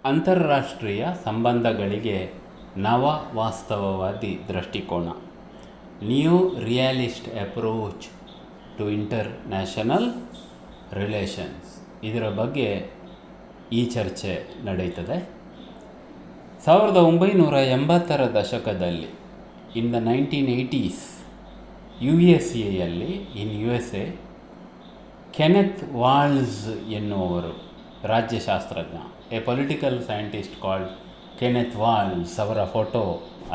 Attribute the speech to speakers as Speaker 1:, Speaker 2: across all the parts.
Speaker 1: ಅಂತಾರಾಷ್ಟ್ರೀಯ ಸಂಬಂಧಗಳಿಗೆ ನವ ವಾಸ್ತವವಾದಿ ದೃಷ್ಟಿಕೋನ, new realist approach to international relations, ಇದರ ಬಗ್ಗೆ ಈ ಚರ್ಚೆ ನಡೆಯುತ್ತದೆ. 1980ರ ದಶಕದಲ್ಲಿ in the 1980s USA in USA Kenneth Waltz ಎನ್ನುವರು ರಾಜ್ಯಶಾಸ್ತ್ರಜ್ಞ, a political scientist called Kenneth Waltz, ಅವರ ಫೋಟೋ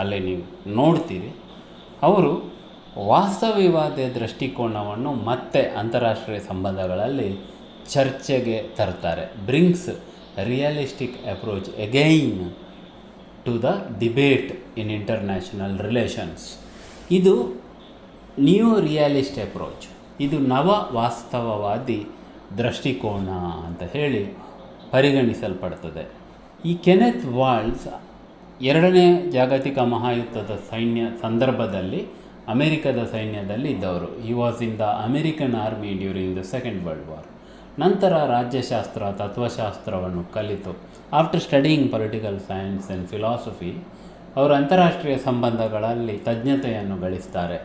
Speaker 1: ಅಲ್ಲೇ ನೀವು ನೋಡ್ತೀರಿ. ಅವರು ವಾಸ್ತವಿವಾದ ದೃಷ್ಟಿಕೋನವನ್ನು ಮತ್ತೆ ಅಂತಾರಾಷ್ಟ್ರೀಯ ಸಂಬಂಧಗಳಲ್ಲಿ ಚರ್ಚೆಗೆ ತರ್ತಾರೆ. Brings realistic approach again to the debate in international relations. ಇದು ನ್ಯೂ ರಿಯಾಲಿಸ್ಟ್ ಅಪ್ರೋಚ್, ಇದು ನವ ವಾಸ್ತವವಾದಿ ದೃಷ್ಟಿಕೋನ ಅಂತ ಹೇಳಿ ಪರಿಗಣಿಸಲ್ಪಡ್ತದೆ. ಈ ಕೆನೆತ್ ವಾಲ್ಸ್ ಎರಡನೇ ಜಾಗತಿಕ ಮಹಾಯುದ್ಧದ ಸಂದರ್ಭದಲ್ಲಿ ಅಮೆರಿಕದ ಸೈನ್ಯದಲ್ಲಿ ಇದ್ದವರು. He was in the American army during the second world war. ನಂತರ ರಾಜ್ಯಶಾಸ್ತ್ರ, ತತ್ವಶಾಸ್ತ್ರವನ್ನು ಕಲಿತು after studying political science and philosophy ಅವರು ಅಂತಾರಾಷ್ಟ್ರೀಯ ಸಂಬಂಧಗಳಲ್ಲಿ ತಜ್ಞತೆಯನ್ನು ಗಳಿಸ್ತಾರೆ.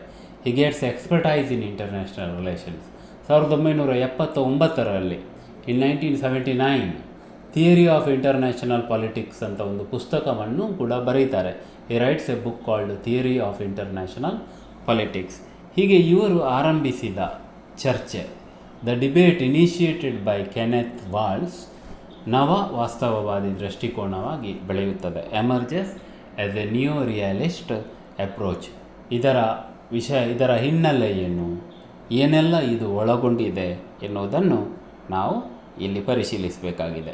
Speaker 1: He gets expertise in international relations. 1979ರಲ್ಲಿ in 1979 theory of international politics ಅಂತ ಒಂದು ಪುಸ್ತಕವನ್ನು ಕೂಡ ಬರೀತಾರೆ. He writes a book called theory of international politics. ಹೀಗೆ ಇವರು ಆರಂಭಿಸಿದ ಚರ್ಚೆ, the debate initiated by Kenneth Waltz, ನವ ವಾಸ್ತವವಾದಿ ದೃಷ್ಟಿಕೋನವಾಗಿ ಬೆಳೆಯುತ್ತದೆ. Emerges as a new realist approach. ಇದರ ಹಿನ್ನೆಲೆ ಏನು, ಏನೆಲ್ಲ ಇದು ಒಳಗೊಂಡಿದೆ ಎನ್ನುವುದನ್ನು ನಾವು ಇಲ್ಲಿ ಪರಿಶೀಲಿಸಬೇಕಾಗಿದೆ.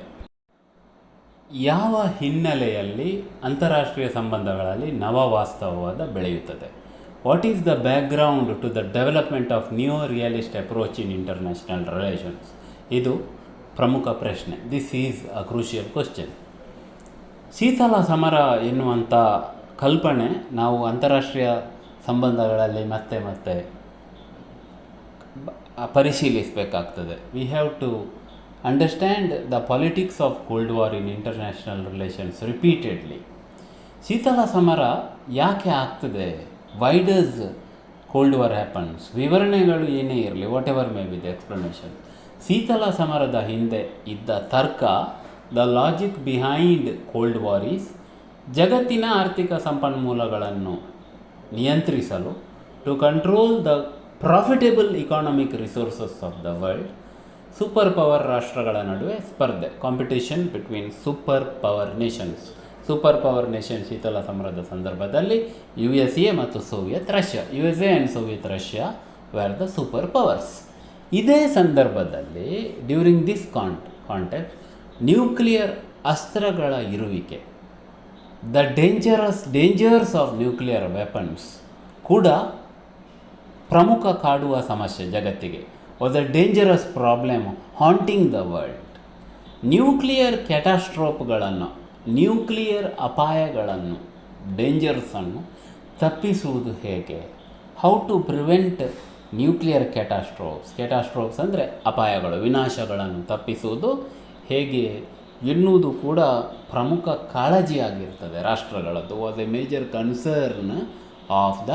Speaker 1: ಯಾವ ಹಿನ್ನೆಲೆಯಲ್ಲಿ ಅಂತಾರಾಷ್ಟ್ರೀಯ ಸಂಬಂಧಗಳಲ್ಲಿ ನವ ವಾಸ್ತವವಾದ ಬೆಳೆಯುತ್ತದೆ? What is the background to the development of new realist approach in international relations? ಇದು ಪ್ರಮುಖ ಪ್ರಶ್ನೆ. This is a crucial question. ಶೀತಲ ಸಮರ ಎನ್ನುವಂಥ ಕಲ್ಪನೆ ನಾವು ಅಂತಾರಾಷ್ಟ್ರೀಯ ಸಂಬಂಧಗಳಲ್ಲಿ ಮತ್ತೆ ಮತ್ತೆ ಪರಿಶೀಲಿಸಬೇಕಾಗ್ತದೆ. We have to understand the politics of cold war in international relations repeatedly. ಶೀತಲ ಸಮರ ಯಾಕೆ ಆಗ್ತದೆ? Why does cold war happens? ವಿವರಣೆಗಳು ಏನೇ ಇರಲಿ, whatever may be the explanation. ಶೀತಲ ಸಮರದ ಹಿಂದೆ ಇದ್ದ ತರ್ಕ, the logic behind cold war is, ಜಗತ್ತಿನ ಆರ್ಥಿಕ ಸಂಪನ್ಮೂಲಗಳನ್ನು ನಿಯಂತ್ರಿಸಲು, to control the profitable economic resources of the world, super power ರಾಷ್ಟ್ರಗಳ ನಡುವೆ ಸ್ಪರ್ಧೆ, competition between super power nations. Super power nation ಶೀತಲ ಸಮರದ ಸಂದರ್ಭದಲ್ಲಿ USA ಮತ್ತು Soviet Russia, USA and Soviet Russia were the super powers. ಇದೇ ಸಂದರ್ಭದಲ್ಲಿ ಡ್ಯೂರಿಂಗ್ ದಿಸ್ ಕಾಂಟೆಕ್ಸ್ಟ್ ನ್ಯೂಕ್ಲಿಯರ್ ಅಸ್ತ್ರಗಳ ಇರುವಿಕೆ, the dangers of nuclear weapons ಕೂಡ ಪ್ರಮುಖ ಕಾಡುವ ಸಮಸ್ಯೆ ಜಗತ್ತಿಗೆ. Was a dangerous problem haunting the world. Nuclear ಕ್ಯಾಟಾಸ್ಟ್ರೋಫ್ಗಳನ್ನು, ನ್ಯೂಕ್ಲಿಯರ್ ಅಪಾಯಗಳನ್ನು, ಡೇಂಜರ್ಸನ್ನು ತಪ್ಪಿಸುವುದು ಹೇಗೆ? How to prevent nuclear catastrophes ಅಂದರೆ ಅಪಾಯಗಳು, ವಿನಾಶಗಳನ್ನು ತಪ್ಪಿಸುವುದು ಹೇಗೆ ಎನ್ನುವುದು ಕೂಡ ಪ್ರಮುಖ ಕಾಳಜಿಯಾಗಿರ್ತದೆ ರಾಷ್ಟ್ರಗಳದ್ದು. Was a major concern of the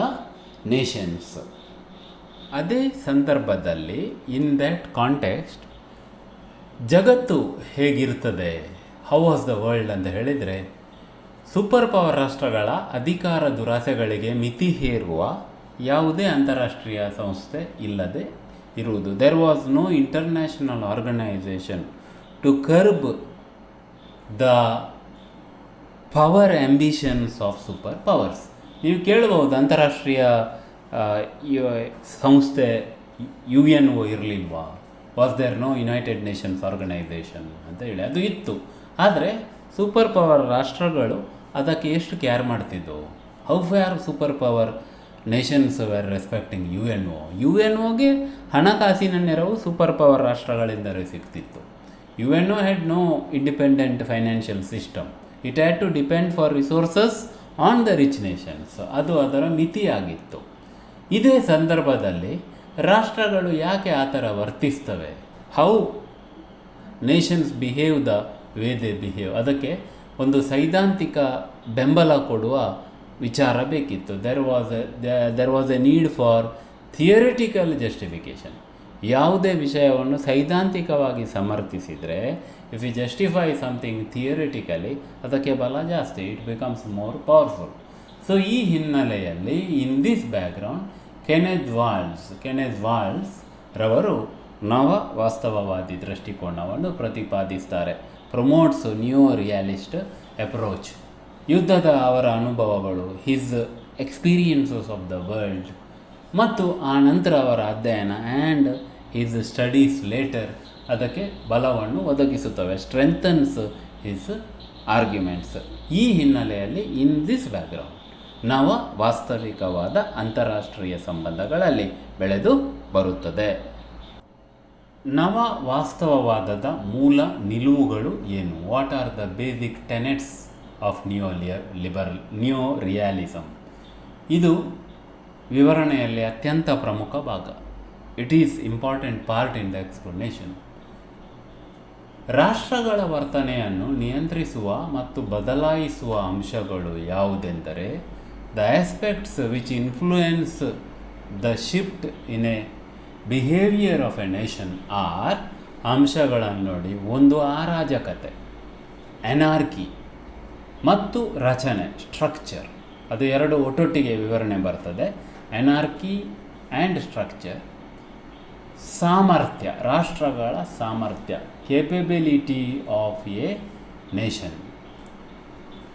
Speaker 1: nations. ಅದೇ ಸಂದರ್ಭದಲ್ಲಿ ಇನ್ ದ್ಯಾಟ್ ಕಾಂಟೆಕ್ಸ್ಟ್ ಜಗತ್ತು ಹೇಗಿರ್ತದೆ, ಹೌ ವಾಸ್ ದ ವರ್ಲ್ಡ್ ಅಂತ ಹೇಳಿದರೆ, ಸೂಪರ್ ಪವರ್ ರಾಷ್ಟ್ರಗಳ ಅಧಿಕಾರ ದುರಾಸೆಗಳಿಗೆ ಮಿತಿ ಹೇರುವ ಯಾವುದೇ ಅಂತಾರಾಷ್ಟ್ರೀಯ ಸಂಸ್ಥೆ ಇಲ್ಲದೆ ಇರುವುದು. There was no international organisation to curb the power ambitions of super powers. ನೀವು ಕೇಳಬಹುದು, ಅಂತಾರಾಷ್ಟ್ರೀಯ ಸಂಸ್ಥೆ UNO ಇರಲಿಲ್ವಾ? Was there no United Nations Organisation ಅಂತ ಹೇಳಿ. ಅದು ಇತ್ತು, ಆದರೆ ಸೂಪರ್ ಪವರ್ ರಾಷ್ಟ್ರಗಳು ಅದಕ್ಕೆ ಎಷ್ಟು ಕೇರ್ ಮಾಡ್ತಿದ್ದವು? How far super power nations were respecting UNOಗೆ ಹಣಕಾಸಿನ ನೆರವು ಸೂಪರ್ ಪವರ್ ರಾಷ್ಟ್ರಗಳಿಂದಲೇ ಸಿಗ್ತಿತ್ತು. UNO had no independent financial system. It had to depend for resources on the rich nations. ಅದು ಅದರ ಮಿತಿಯಾಗಿತ್ತು. ಇದೇ ಸಂದರ್ಭದಲ್ಲಿ ರಾಷ್ಟ್ರಗಳು ಯಾಕೆ ಆ ಥರ ವರ್ತಿಸ್ತವೆ? How nations behave the way they behave, ಅದಕ್ಕೆ ಒಂದು ಸೈದ್ಧಾಂತಿಕ ಬೆಂಬಲ ಕೊಡುವ ವಿಚಾರ ಬೇಕಿತ್ತು. There was a need for theoretical justification. ಯಾವುದೇ ವಿಷಯವನ್ನು ಸೈದ್ಧಾಂತಿಕವಾಗಿ ಸಮರ್ಥಿಸಿದರೆ, if you justify something theoretically, ಅದಕ್ಕೆ ಬಲ ಜಾಸ್ತಿ, it becomes more powerful. So ಈ ಹಿನ್ನೆಲೆಯಲ್ಲಿ in this background Kenneth Waltz ರವರು ನವ ವಾಸ್ತವವಾದಿ ದೃಷ್ಟಿಕೋನವನ್ನು ಪ್ರತಿಪಾದಿಸ್ತಾರೆ. Promotes new realist approach. ಯುದ್ಧದ ಅವರ ಅನುಭವಗಳು, his experiences of the world, ಮತ್ತು ಆ ನಂತರ ಅವರ ಅಧ್ಯಯನ ಆ್ಯಂಡ್ ಹಿಸ್ ಸ್ಟಡೀಸ್ ಲೇಟರ್ ಅದಕ್ಕೆ ಬಲವನ್ನು ಒದಗಿಸುತ್ತವೆ. Strengthens his arguments. ಈ ಹಿನ್ನೆಲೆಯಲ್ಲಿ ಇನ್ ದಿಸ್ ಬ್ಯಾಕ್ಗ್ರೌಂಡ್ ನವ ವಾಸ್ತವಿಕವಾದ ಅಂತಾರಾಷ್ಟ್ರೀಯ ಸಂಬಂಧಗಳಲ್ಲಿ ಬೆಳೆದು ಬರುತ್ತದೆ. ನವ ವಾಸ್ತವವಾದದ ಮೂಲ ನಿಲುವುಗಳು ಏನು? What are the basic tenets of new realism? ಇದು ವಿವರಣೆಯಲ್ಲಿ ಅತ್ಯಂತ ಪ್ರಮುಖ ಭಾಗ. It is important part in the explanation. ರಾಷ್ಟ್ರಗಳ ವರ್ತನೆಯನ್ನು ನಿಯಂತ್ರಿಸುವ ಮತ್ತು ಬದಲಾಯಿಸುವ ಅಂಶಗಳು ಯಾವುದೆಂದರೆ, the aspects which influence the shift in a behaviour of a nation are. ಅಂಶಗಳನ್ನು ನೋಡಿ. ಒಂದು ಅರಾಜಕತೆ, ಎನಾರ್ಕಿ, ಮತ್ತು ರಚನೆ, ಸ್ಟ್ರಕ್ಚರ್. ಅದು ಎರಡು ಒಟ್ಟೊಟ್ಟಿಗೆ ವಿವರಣೆ ಬರ್ತದೆ. ಎನಾರ್ಕಿ ಆ್ಯಂಡ್ ಸ್ಟ್ರಕ್ಚರ್. ಸಾಮರ್ಥ್ಯ, ರಾಷ್ಟ್ರಗಳ ಸಾಮರ್ಥ್ಯ, ಕೇಪಬಿಲಿಟಿ ಆಫ್ ಎ ನೇಷನ್.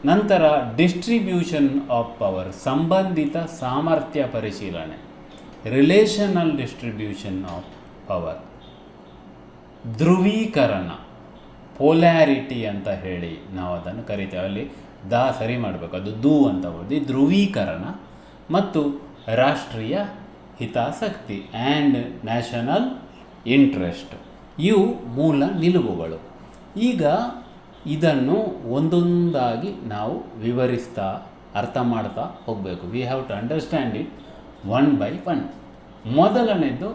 Speaker 1: ನಂತರ ಡಿಸ್ಟ್ರಿಬ್ಯೂಷನ್ ಆಫ್ ಪವರ್, ಸಂಬಂಧಿತ ಸಾಮರ್ಥ್ಯ ಪರಿಶೀಲನೆ, ರಿಲೇಷನಲ್ ಡಿಸ್ಟ್ರಿಬ್ಯೂಷನ್ ಆಫ್ ಪವರ್. ಧ್ರುವೀಕರಣ, ಪೋಲ್ಯಾರಿಟಿ ಅಂತ ಹೇಳಿ ನಾವು ಅದನ್ನು ಕರಿತೇವೆ. ಅಲ್ಲಿ ಸರಿ ಮಾಡಬೇಕು, ಅದು ಅಂತ ಓದಿ. ಧ್ರುವೀಕರಣ ಮತ್ತು ರಾಷ್ಟ್ರೀಯ ಹಿತಾಸಕ್ತಿ ಆ್ಯಂಡ್ ನ್ಯಾಷನಲ್ ಇಂಟ್ರೆಸ್ಟ್, ಇವು ಮೂಲ ನಿಲುವುಗಳು. ಈಗ ಇದನ್ನು ಒಂದೊಂದಾಗಿ ನಾವು ವಿವರಿಸ್ತಾ ಅರ್ಥ ಮಾಡ್ತಾ ಹೋಗಬೇಕು. We have to understand it one by one. ಮೊದಲನೇದು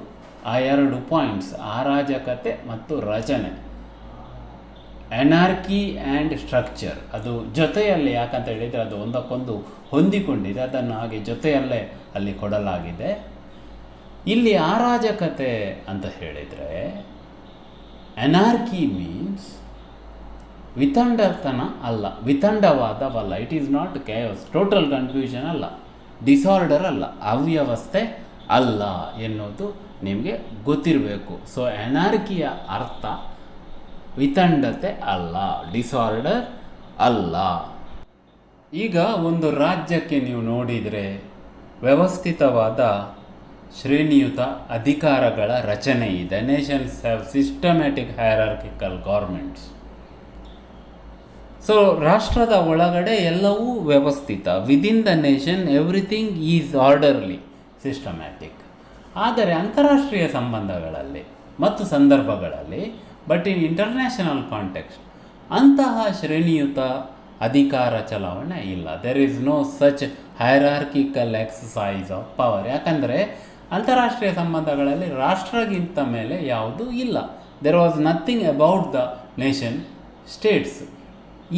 Speaker 1: ಆ ಎರಡು ಪಾಯಿಂಟ್ಸ್, ಅರಾಜಕತೆ ಮತ್ತು ರಚನೆ, ಎನಾರ್ಕಿ ಆ್ಯಂಡ್ ಸ್ಟ್ರಕ್ಚರ್. ಅದು ಜೊತೆಯಲ್ಲಿ, ಯಾಕಂತ ಹೇಳಿದರೆ ಅದು ಒಂದಕ್ಕೊಂದು ಹೊಂದಿಕೊಂಡಿದೆ, ಅದನ್ನು ಹಾಗೆ ಜೊತೆಯಲ್ಲೇ ಅಲ್ಲಿ ಕೊಡಲಾಗಿದೆ. ಇಲ್ಲಿ ಅರಾಜಕತೆ ಅಂತ ಹೇಳಿದರೆ, ಎನಾರ್ಕಿ ಮೀನ್ಸ್ ವಿತಂಡತನ ಅಲ್ಲ, ವಿತಂಡವಾದವಲ್ಲ. It is not chaos, total confusion ಅಲ್ಲ, ಡಿಸಾರ್ಡರ್ ಅಲ್ಲ, ಅವ್ಯವಸ್ಥೆ ಅಲ್ಲ ಎನ್ನುವುದು ನಿಮಗೆ ಗೊತ್ತಿರಬೇಕು. ಸೊ ಎನಾರ್ಕಿಯ ಅರ್ಥ ವಿತಂಡತೆ ಅಲ್ಲ, ಡಿಸಾರ್ಡರ್ ಅಲ್ಲ. ಈಗ ಒಂದು ರಾಜ್ಯಕ್ಕೆ ನೀವು ನೋಡಿದರೆ ವ್ಯವಸ್ಥಿತವಾದ ಶ್ರೇಣಿಯುತ ಅಧಿಕಾರಗಳ ರಚನೆ ಇದೆ. Nations have systematic hierarchical governments. So ರಾಷ್ಟ್ರದ ಒಳಗಡೆ ಎಲ್ಲವೂ ವ್ಯವಸ್ಥಿತ. Within the nation everything is orderly, systematic. ಆದರೆ ಅಂತಾರಾಷ್ಟ್ರೀಯ ಸಂಬಂಧಗಳಲ್ಲಿ ಮತ್ತು ಸಂದರ್ಭಗಳಲ್ಲಿ, ಬಟ್ ಇನ್ ಇಂಟರ್ನ್ಯಾಷನಲ್ ಕಾಂಟೆಕ್ಸ್ಟ್, ಅಂತಹ ಶ್ರೇಣಿಯುತ ಅಧಿಕಾರ ಚಲಾವಣೆ ಇಲ್ಲ. There is no such hierarchical exercise of power. ಯಾಕಂದರೆ ಅಂತಾರಾಷ್ಟ್ರೀಯ ಸಂಬಂಧಗಳಲ್ಲಿ ರಾಷ್ಟ್ರಗಿಂತ ಮೇಲೆ ಯಾವುದೂ ಇಲ್ಲ. There was nothing about the nation states.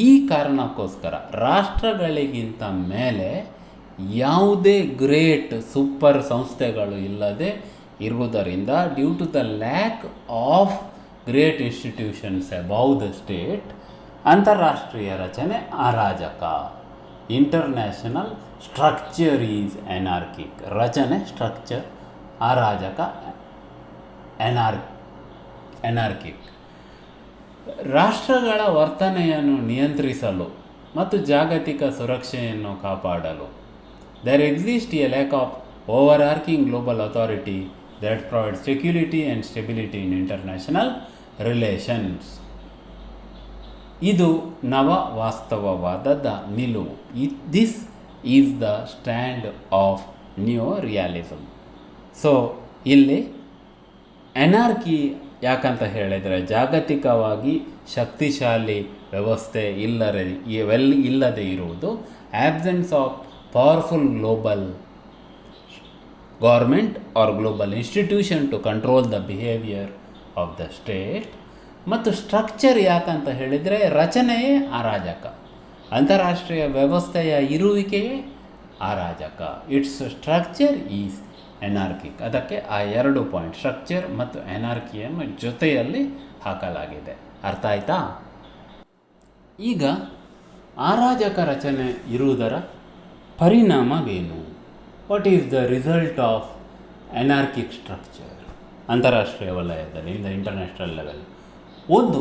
Speaker 1: ಈ ಕಾರಣಕ್ಕೋಸ್ಕರ ರಾಷ್ಟ್ರಗಳಿಗಿಂತ ಮೇಲೆ ಯಾವುದೇ ಗ್ರೇಟ್ ಸೂಪರ್ ಸಂಸ್ಥೆಗಳು ಇಲ್ಲದೆ ಇರುವುದರಿಂದ, due to the lack of great institutions above the state, ಅಂತಾರಾಷ್ಟ್ರೀಯ ರಚನೆ ಅರಾಜಕ. International structure is anarchic. ರಚನೆ, ಸ್ಟ್ರಕ್ಚರ್, ಅರಾಜಕ, ಎನಾರ್ಕಿಕ್. ರಾಷ್ಟ್ರಗಳ ವರ್ತನೆಯನ್ನು ನಿಯಂತ್ರಿಸಲು ಮತ್ತು ಜಾಗತಿಕ ಸುರಕ್ಷೆಯನ್ನು ಕಾಪಾಡಲು there exists a lack of overarching global authority that provides security and stability in international relations. ಇದು ನವ ವಾಸ್ತವವಾದದ ನಿಲುವು. This is the stand of new realism. So ಇಲ್ಲಿ ಎನಾರ್ಕಿ ಯಾಕಂತ ಹೇಳಿದರೆ, ಜಾಗತಿಕವಾಗಿ ಶಕ್ತಿಶಾಲಿ ವ್ಯವಸ್ಥೆ ಇಲ್ಲದೆ ಇರುವುದು, absence of powerful global government or global institution to control the behaviour of the state, ಮತ್ತು ಸ್ಟ್ರಕ್ಚರ್ ಯಾಕಂತ ಹೇಳಿದರೆ ರಚನೆಯೇ ಅರಾಜಕ, ಅಂತಾರಾಷ್ಟ್ರೀಯ ವ್ಯವಸ್ಥೆಯ ಇರುವಿಕೆಯೇ ಅರಾಜಕ. Its structure is anarchic. ಅದಕ್ಕೆ ಆ 2 ಪಾಯಿಂಟ್ ಸ್ಟ್ರಕ್ಚರ್ ಮತ್ತು ಎನಾರ್ಕಿಯನ್ನು ಜೊತೆಯಲ್ಲಿ ಹಾಕಲಾಗಿದೆ. ಅರ್ಥ ಆಯ್ತಾ? ಈಗ ಅರಾಜಕ ರಚನೆ ಇರುವುದರ ಪರಿಣಾಮವೇನು? What is the result of anarchic structure ಅಂತಾರಾಷ್ಟ್ರೀಯ ವಲಯದಲ್ಲಿ, ಇನ್ ದ ಇಂಟರ್ನ್ಯಾಷನಲ್ ಲೆವೆಲ್? ಒಂದು,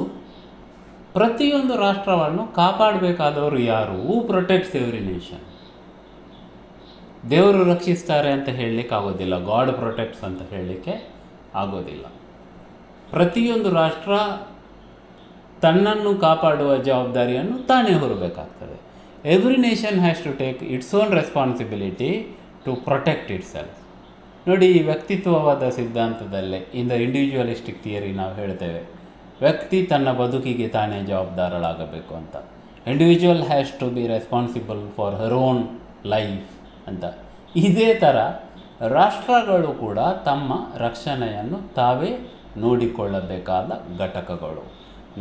Speaker 1: ಪ್ರತಿಯೊಂದು ರಾಷ್ಟ್ರವನ್ನು ಕಾಪಾಡಬೇಕಾದವರು ಯಾರು? ಹೂ ಪ್ರೊಟೆಕ್ಟ್ಸ್ ಎವ್ರಿ ನೇಷನ್? ದೇವರು ರಕ್ಷಿಸ್ತಾರೆ ಅಂತ ಹೇಳಲಿಕ್ಕೆ ಆಗೋದಿಲ್ಲ, ಗಾಡ್ ಪ್ರೊಟೆಕ್ಟ್ಸ್ ಅಂತ ಹೇಳಲಿಕ್ಕೆ ಆಗೋದಿಲ್ಲ. ಪ್ರತಿಯೊಂದು ರಾಷ್ಟ್ರ ತನ್ನನ್ನು ಕಾಪಾಡುವ ಜವಾಬ್ದಾರಿಯನ್ನು ತಾನೇ ಹೊರಬೇಕಾಗ್ತದೆ. Every nation has to take its own responsibility to protect itself. ನೋಡಿ, ಈ ವ್ಯಕ್ತಿತ್ವವಾದ ಸಿದ್ಧಾಂತದಲ್ಲೇ, ಇನ್ ದ ಇಂಡಿವಿಜುವಲಿಸ್ಟಿಕ್ ಥಿಯರಿ ನಾವು ಹೇಳ್ತೇವೆ, ವ್ಯಕ್ತಿ ತನ್ನ ಬದುಕಿಗೆ ತಾನೇ ಜವಾಬ್ದಾರಳಾಗಬೇಕು ಅಂತ. Individual has to be responsible for her own life ಅಂತ. ಇದೇ ಥರ ರಾಷ್ಟ್ರಗಳು ಕೂಡ ತಮ್ಮ ರಕ್ಷಣೆಯನ್ನು ತಾವೇ ನೋಡಿಕೊಳ್ಳಬೇಕಾದ ಘಟಕಗಳು.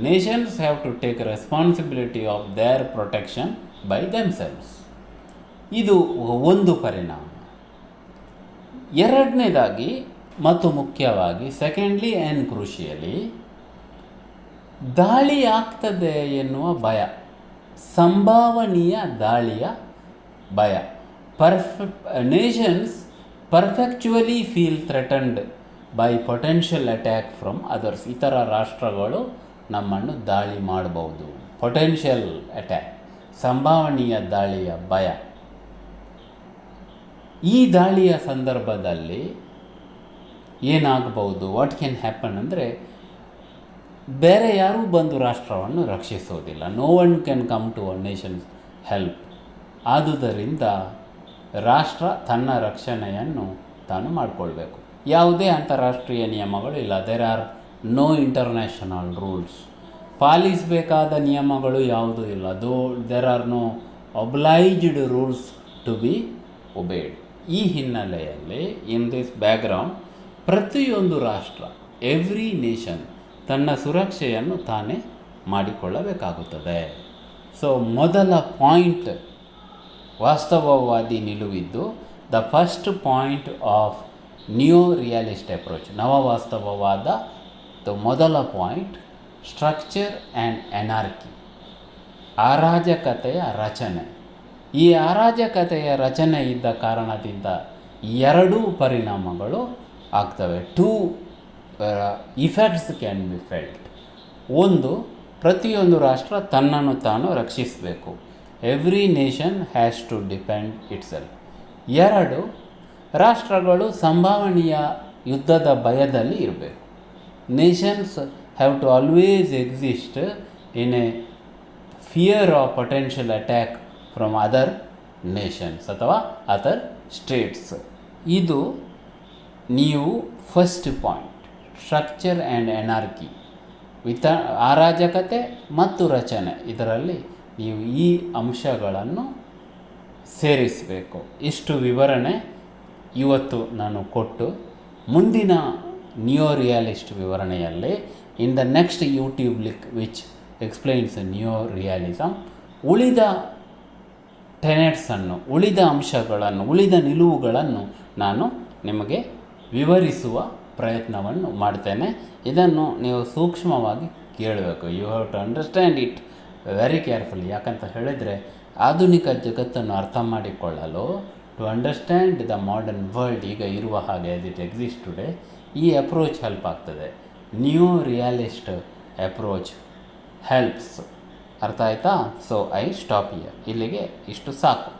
Speaker 1: Nations have to take responsibility of their protection by themselves. ಇದು ಒಂದು ಪರಿಣಾಮ. ಎರಡನೇದಾಗಿ ಮತ್ತು ಮುಖ್ಯವಾಗಿ, ಸೆಕೆಂಡ್ಲಿ ಆ್ಯಂಡ್ ಕ್ರೂಷಿಯಲಿ, ದಾಳಿ ಆಗ್ತದೆ ಎನ್ನುವ ಭಯ, ಸಂಭಾವನೀಯ ದಾಳಿಯ ಭಯ. Nations perpetually feel threatened by potential attack from others. ಇತರ ರಾಷ್ಟ್ರಗಳು ನಮ್ಮನ್ನು ದಾಳಿ ಮಾಡಬಹುದು. ಪೊಟೆನ್ಷಿಯಲ್ ಅಟ್ಯಾಕ್, ಸಂಭಾವನೀಯ ದಾಳಿಯ ಭಯ. ಈ ದಾಳಿಯ ಸಂದರ್ಭದಲ್ಲಿ ಏನಾಗಬಹುದು, ವಾಟ್ ಕ್ಯಾನ್ ಹ್ಯಾಪನ್ ಅಂದರೆ, ಬೇರೆ ಯಾರೂ ಬಂದು ರಾಷ್ಟ್ರವನ್ನು ರಕ್ಷಿಸೋದಿಲ್ಲ. No one can come to a nation's help. ಆದುದರಿಂದ ರಾಷ್ಟ್ರ ತನ್ನ ರಕ್ಷಣೆಯನ್ನು ತಾನು ಮಾಡಿಕೊಳ್ಬೇಕು. ಯಾವುದೇ ಅಂತಾರಾಷ್ಟ್ರೀಯ ನಿಯಮಗಳು ಇಲ್ಲ. There are no international rules. ಪಾಲಿಸಬೇಕಾದ ನಿಯಮಗಳು ಯಾವುದೂ ಇಲ್ಲ. There are no obliged rules to be obeyed. ಈ ಹಿನ್ನೆಲೆಯಲ್ಲಿ, ಇನ್ ದಿಸ್ ಬ್ಯಾಕ್ಗ್ರೌಂಡ್, ಪ್ರತಿಯೊಂದು ರಾಷ್ಟ್ರ, ಎವ್ರಿ ನೇಷನ್ ತನ್ನ ಸುರಕ್ಷೆಯನ್ನು ತಾನೇ ಮಾಡಿಕೊಳ್ಳಬೇಕಾಗುತ್ತದೆ. ಸೊ ಮೊದಲ ಪಾಯಿಂಟ್ ವಾಸ್ತವವಾದಿ ನಿಲುವಿದ್ದು, the first point of new realist approach, ನವವಾಸ್ತವವಾದ ಮೊದಲ ಪಾಯಿಂಟ್, ಸ್ಟ್ರಕ್ಚರ್ ಆ್ಯಂಡ್ ಎನಾರ್ಕಿ, ಅರಾಜಕತೆಯ ರಚನೆ. ಈ ಅರಾಜಕತೆಯ ರಚನೆ ಇದ್ದ ಕಾರಣದಿಂದ 2 ಪರಿಣಾಮಗಳು ಆಗ್ತವೆ. 2 ಇಫೆಕ್ಟ್ಸ್ ಕ್ಯಾನ್ ಬಿ ಫೆಲ್ಟ್. ಒಂದು, ಪ್ರತಿಯೊಂದು ರಾಷ್ಟ್ರ ತನ್ನನ್ನು ತಾನು ರಕ್ಷಿಸಬೇಕು. Every nation has to depend itself. 2, ರಾಷ್ಟ್ರಗಳು ಸಂಭಾವನೀಯ ಯುದ್ಧದ ಭಯದಲ್ಲಿ ಇರಬೇಕು. Nations have to always exist in a fear of potential attack from other nations ಅಥವಾ ಅದರ್ ಸ್ಟೇಟ್ಸ್. ಇದು ನೀವು first point, structure and anarchy, ಅರಾಜಕತೆ ಮತ್ತು ರಚನೆ, ಇದರಲ್ಲಿ ನೀವು ಈ ಅಂಶಗಳನ್ನು ಸೇರಿಸಬೇಕು. ಇಷ್ಟು ವಿವರಣೆ ಇವತ್ತು ನಾನು ಕೊಟ್ಟು, ಮುಂದಿನ ನ್ಯೂ ರಿಯಾಲಿಸ್ಟ್ ವಿವರಣೆಯಲ್ಲಿ, in the next YouTube link which explains new realism, ಉಳಿದ ಟೆನೆಟ್ಸನ್ನು, ಉಳಿದ ಅಂಶಗಳನ್ನು, ಉಳಿದ ನಿಲುವುಗಳನ್ನು ನಾನು ನಿಮಗೆ ವಿವರಿಸುವ ಪ್ರಯತ್ನವನ್ನು ಮಾಡ್ತೇನೆ. ಇದನ್ನು ನೀವು ಸೂಕ್ಷ್ಮವಾಗಿ ಕೇಳಬೇಕು. You have to understand it very carefully. ಯಾಕಂತ ಹೇಳಿದರೆ, ಆಧುನಿಕ ಜಗತ್ತನ್ನು ಅರ್ಥ ಮಾಡಿಕೊಳ್ಳಲು, to understand the modern world ಈಗ ಇರುವ ಹಾಗೆ ಆಸ್ ಇಟ್ ಎಕ್ಸಿಸ್ಟ್ ಟುಡೇ, ಈ ಅಪ್ರೋಚ್ ಹೆಲ್ಪ್ ಆಗ್ತದೆ. New realist approach helps. ಅರ್ಥ ಆಯಿತಾ? So I stop here. ಇಲ್ಲಿಗೆ ಇಷ್ಟು ಸಾಕು.